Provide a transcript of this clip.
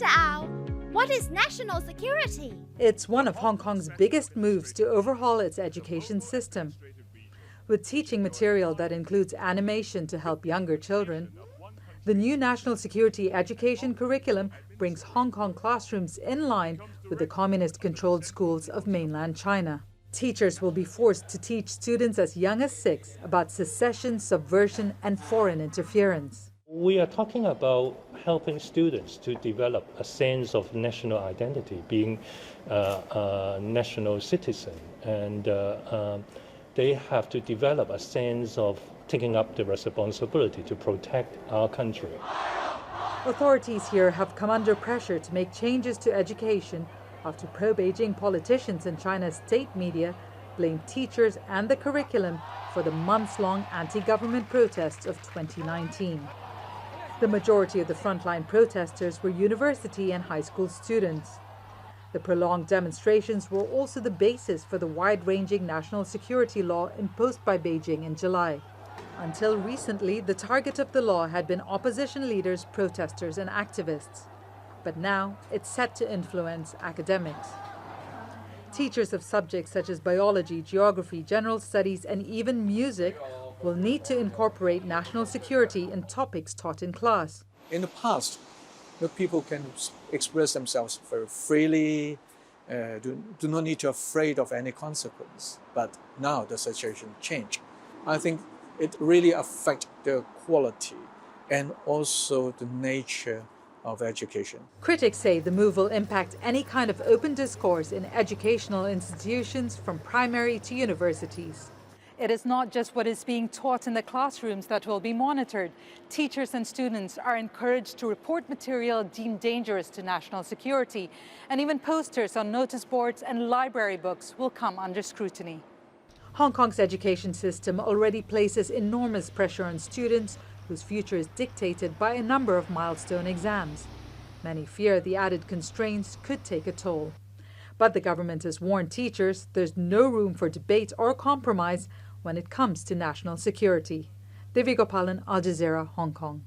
Mr. Au, what is national security? It's one of Hong Kong's biggest moves to overhaul its education system. With teaching material that includes animation to help younger children, the new national security education curriculum brings Hong Kong classrooms in line with the communist-controlled schools of mainland China. Teachers will be forced to teach students as young as 6 about secession, subversion, and foreign interference. We are talking about helping students to develop a sense of national identity, being a national citizen, and they have to develop a sense of taking up the responsibility to protect our country. Authorities here have come under pressure to make changes to education after pro-Beijing politicians in China's state media blamed teachers and the curriculum for the months-long anti-government protests of 2019. The majority of the frontline protesters were university and high school students. The prolonged demonstrations were also the basis for the wide-ranging national security law imposed by Beijing in July. Until recently, the target of the law had been opposition leaders, protesters, and activists. But now it's set to influence academics. Teachers of subjects such as biology, geography, general studies, and even music will need to incorporate national security in topics taught in class. In the past, people can express themselves very freely, do not need to be afraid of any consequence. But now the situation changed. I think it really affects the quality and also the nature of education. Critics say the move will impact any kind of open discourse in educational institutions from primary to universities. It is not just what is being taught in the classrooms that will be monitored. Teachers and students are encouraged to report material deemed dangerous to national security, and even posters on notice boards and library books will come under scrutiny. Hong Kong's education system already places enormous pressure on students whose future is dictated by a number of milestone exams. Many fear the added constraints could take a toll. But the government has warned teachers there's no room for debate or compromise when it comes to national security. Divya, Gopalan, Jazeera, Hong Kong.